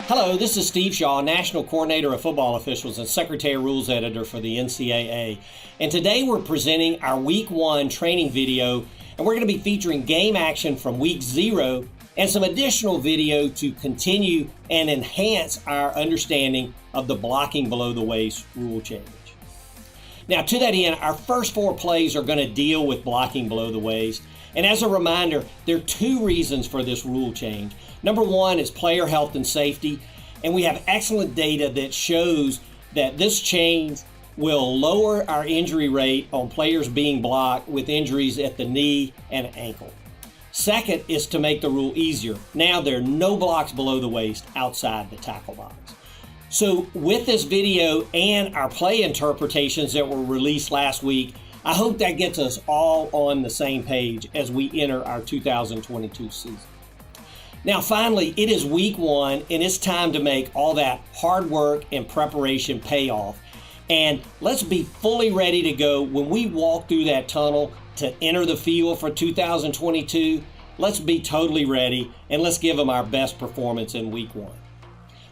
Hello, this is Steve Shaw, National Coordinator of Football Officials and Secretary of Rules Editor for the NCAA. And today we're presenting our Week 1 training video, and we're going to be featuring game action from Week 0 and some additional video to continue and enhance our understanding of the blocking below the waist rule change. Now, to that end, our first 4 plays are going to deal with blocking below the waist. And as a reminder, there are 2 reasons for this rule change. Number 1 is player health and safety, and we have excellent data that shows that this change will lower our injury rate on players being blocked with injuries at the knee and ankle. Second is to make the rule easier. Now there are no blocks below the waist outside the tackle box. So with this video and our play interpretations that were released last week, I hope that gets us all on the same page as we enter our 2022 season. Now finally, it is Week 1 and it's time to make all that hard work and preparation pay off. And let's be fully ready to go when we walk through that tunnel to enter the field for 2022. Let's be totally ready and let's give them our best performance in Week 1.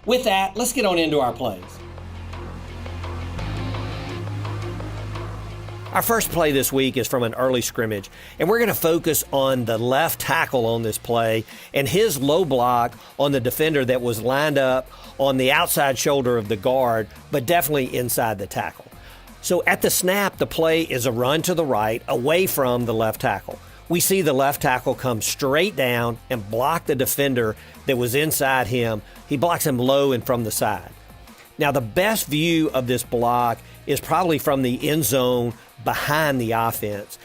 With that, let's get on into our plays. Our first play this week is from an early scrimmage, and we're going to focus on the left tackle on this play and his low block on the defender that was lined up on the outside shoulder of the guard, but definitely inside the tackle. So at the snap, the play is a run to the right away from the left tackle. We see the left tackle come straight down and block the defender that was inside him. He blocks him low and from the side. Now, the best view of this block is probably from the end zone behind the offense.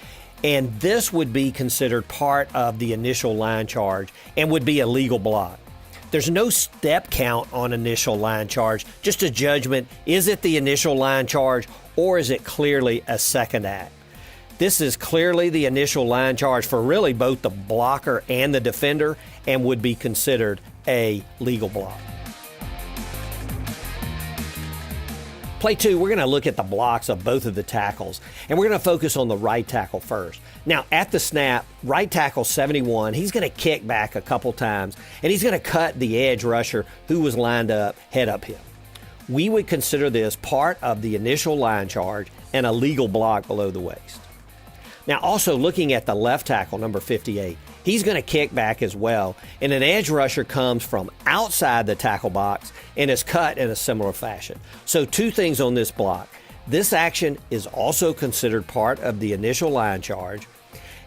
And this would be considered part of the initial line charge and would be a legal block. There's no step count on initial line charge, just a judgment. Is it the initial line charge or is it clearly a second act? This is clearly the initial line charge for really both the blocker and the defender and would be considered a legal block. Play 2, we're going to look at the blocks of both of the tackles, and we're going to focus on the right tackle first. Now, at the snap, right tackle 71, he's going to kick back a couple times, and he's going to cut the edge rusher who was lined up head up him. We would consider this part of the initial line charge and a legal block below the waist. Now, also looking at the left tackle, number 58, he's going to kick back as well, and an edge rusher comes from outside the tackle box and is cut in a similar fashion. So 2 things on this block. This action is also considered part of the initial line charge,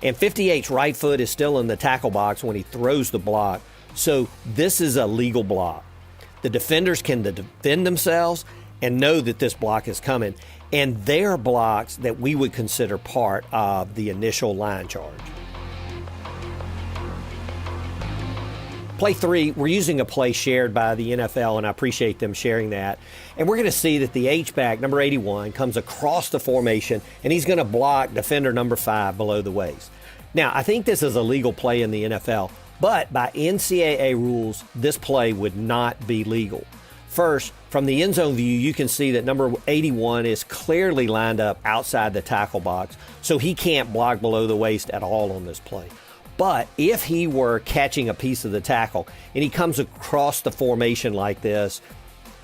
and 58's right foot is still in the tackle box when he throws the block, so this is a legal block. The defenders can defend themselves and know that this block is coming, and they are blocks that we would consider part of the initial line charge. Play 3, we're using a play shared by the NFL, and I appreciate them sharing that. And we're going to see that the H-back, number 81, comes across the formation, and he's going to block defender number 5 below the waist. Now, I think this is a legal play in the NFL, but by NCAA rules, this play would not be legal. First, from the end zone view, you can see that number 81 is clearly lined up outside the tackle box, so he can't block below the waist at all on this play. But if he were catching a piece of the tackle and he comes across the formation like this,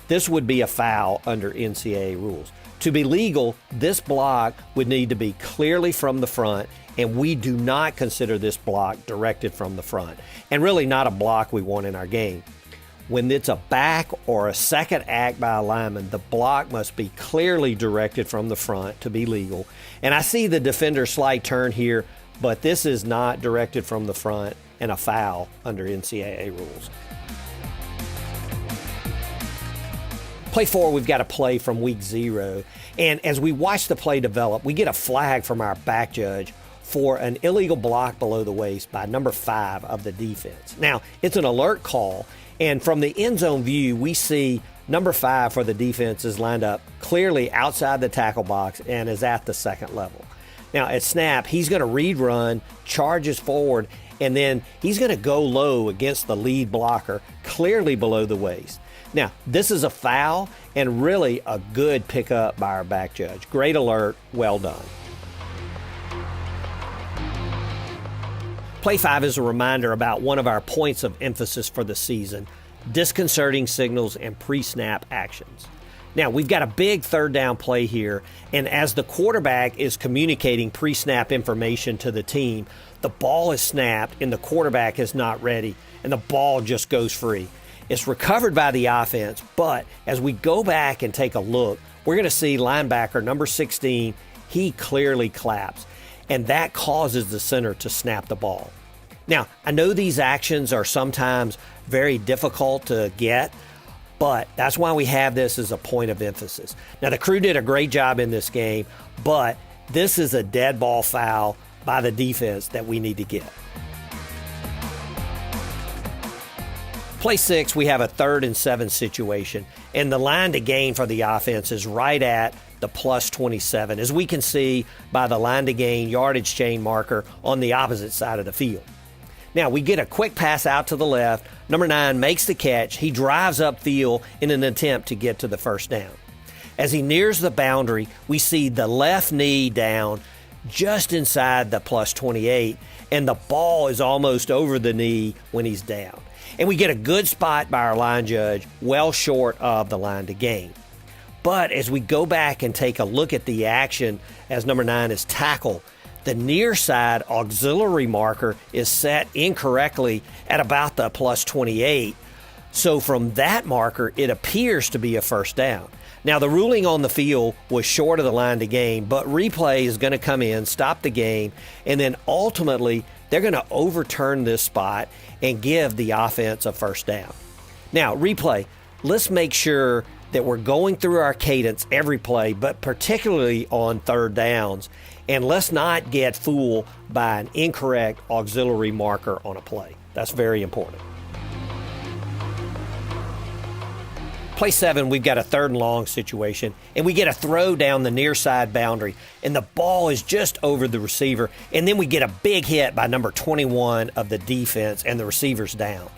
this would be a foul under NCAA rules. To be legal, this block would need to be clearly from the front, and we do not consider this block directed from the front, and really not a block we want in our game. When it's a back or a second act by a lineman, the block must be clearly directed from the front to be legal. And I see the defender's slight turn here, but this is not directed from the front and a foul under NCAA rules. Play 4, we've got a play from Week 0. And as we watch the play develop, we get a flag from our back judge for an illegal block below the waist by number 5 of the defense. Now, it's an alert call, and from the end zone view, we see number 5 for the defense is lined up clearly outside the tackle box and is at the second level. Now, at snap, he's going to read run, charges forward, and then he's going to go low against the lead blocker, clearly below the waist. Now, this is a foul and really a good pickup by our back judge. Great alert, well done. Play 5 is a reminder about one of our points of emphasis for the season, disconcerting signals, and pre-snap actions. Now, we've got a big third down play here, and as the quarterback is communicating pre-snap information to the team, the ball is snapped and the quarterback is not ready, and the ball just goes free. It's recovered by the offense, but as we go back and take a look, we're going to see linebacker number 16, he clearly claps, and that causes the center to snap the ball. Now, I know these actions are sometimes very difficult to get, but that's why we have this as a point of emphasis. Now, the crew did a great job in this game, but this is a dead ball foul by the defense that we need to get. Play 6, we have a 3rd and 7 situation, and the line to gain for the offense is right at the plus 27, as we can see by the line to gain yardage chain marker on the opposite side of the field. Now, we get a quick pass out to the left. Number 9 makes the catch. He drives upfield in an attempt to get to the first down. As he nears the boundary, we see the left knee down just inside the plus 28, and the ball is almost over the knee when he's down. And we get a good spot by our line judge, well short of the line to gain. But as we go back and take a look at the action as number 9 is tackled, the near side auxiliary marker is set incorrectly at about the plus 28. So from that marker, it appears to be a first down. Now, the ruling on the field was short of the line to gain, but replay is going to come in, stop the game, and then ultimately they're going to overturn this spot and give the offense a first down. Now, replay, let's make sure that we're going through our cadence every play, but particularly on third downs, and let's not get fooled by an incorrect auxiliary marker on a play. That's very important. Play 7, we've got a 3rd and long situation, and we get a throw down the near side boundary, and the ball is just over the receiver, and then we get a big hit by number 21 of the defense, and the receiver's down.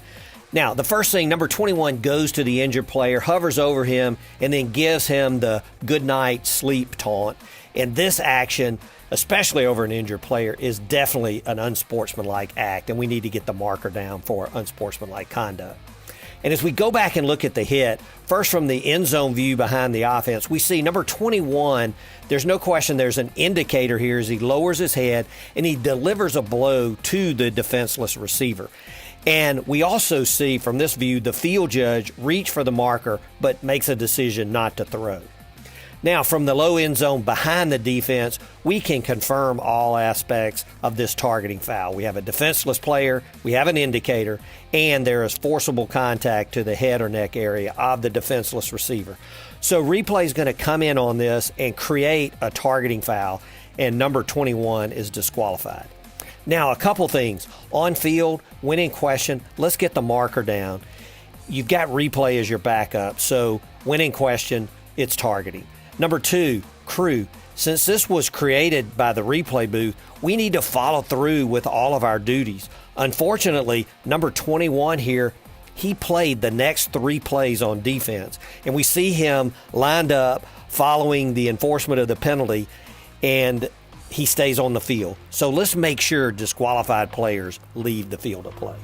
Now, the first thing, number 21 goes to the injured player, hovers over him, and then gives him the good night sleep taunt. And this action, especially over an injured player, is definitely an unsportsmanlike act, and we need to get the marker down for unsportsmanlike conduct. And as we go back and look at the hit, first from the end zone view behind the offense, we see number 21, there's no question there's an indicator here as he lowers his head and he delivers a blow to the defenseless receiver. And we also see from this view the field judge reach for the marker but makes a decision not to throw. Now, from the low end zone behind the defense, we can confirm all aspects of this targeting foul. We have a defenseless player, we have an indicator, and there is forcible contact to the head or neck area of the defenseless receiver. So replay is going to come in on this and create a targeting foul, and number 21 is disqualified. Now, a couple things. On field, when in question, let's get the marker down. You've got replay as your backup, so when in question, it's targeting. Number 2, crew. Since this was created by the replay booth, we need to follow through with all of our duties. Unfortunately, number 21 here, he played the next 3 plays on defense, and we see him lined up following the enforcement of the penalty, and he stays on the field. So let's make sure disqualified players leave the field of play.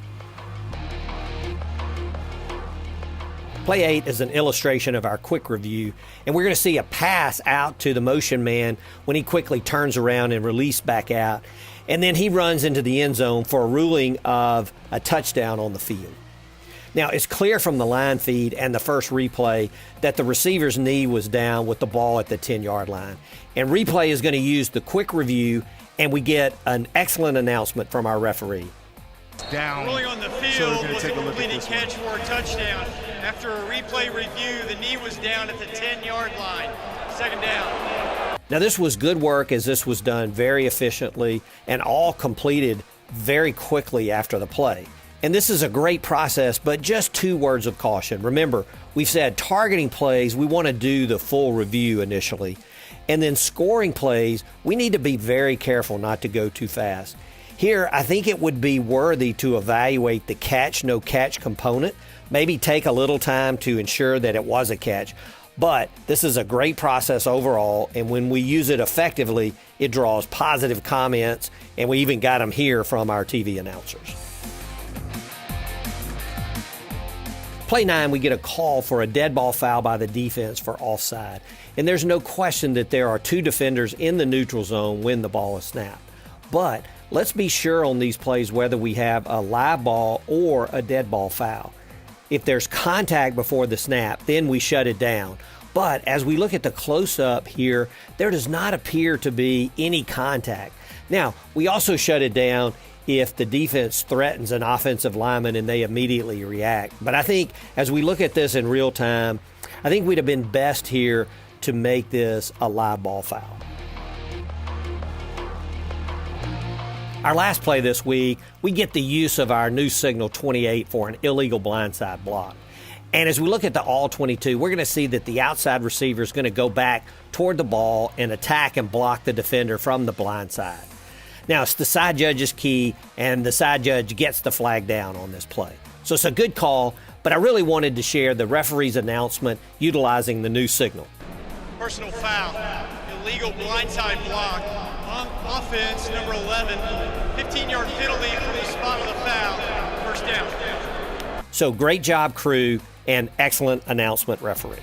Play 8 is an illustration of our quick review, and we're going to see a pass out to the motion man when he quickly turns around and releases back out, and then he runs into the end zone for a ruling of a touchdown on the field. Now, it's clear from the line feed and the first replay that the receiver's knee was down with the ball at the 10-yard line, and replay is going to use the quick review, and we get an excellent announcement from our referee. Down. Ruling on the field was a completed catch for a touchdown. After a replay review, the knee was down at the 10-yard line. Second down. Now, this was good work as this was done very efficiently and all completed very quickly after the play. And this is a great process, but just 2 words of caution. Remember, we've said targeting plays, we want to do the full review initially. And then scoring plays, we need to be very careful not to go too fast. Here, I think it would be worthy to evaluate the catch, no catch component, maybe take a little time to ensure that it was a catch. But this is a great process overall, and when we use it effectively, it draws positive comments, and we even got them here from our TV announcers. Play 9, we get a call for a dead ball foul by the defense for offside. And there's no question that there are 2 defenders in the neutral zone when the ball is snapped. But let's be sure on these plays whether we have a live ball or a dead ball foul. If there's contact before the snap, then we shut it down. But as we look at the close-up here, there does not appear to be any contact. Now, we also shut it down if the defense threatens an offensive lineman and they immediately react. But I think as we look at this in real time, I think we'd have been best here to make this a live ball foul. Our last play this week, we get the use of our new signal 28 for an illegal blindside block. And as we look at the all 22, we're going to see that the outside receiver is going to go back toward the ball and attack and block the defender from the blind side. Now, it's the side judge's key, and the side judge gets the flag down on this play. So it's a good call, but I really wanted to share the referee's announcement utilizing the new signal. Personal foul, illegal blindside block, on offense, number 11, 15-yard penalty from the spot of the foul, first down. So great job, crew, and excellent announcement, referee.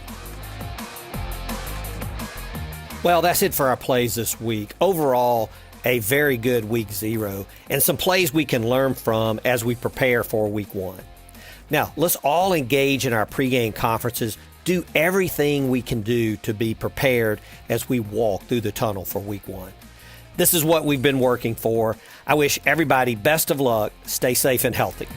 Well, that's it for our plays this week. Overall, a very good week 0, and some plays we can learn from as we prepare for week 1. Now, let's all engage in our pregame conferences, do everything we can do to be prepared as we walk through the tunnel for week 1. This is what we've been working for. I wish everybody best of luck. Stay safe and healthy.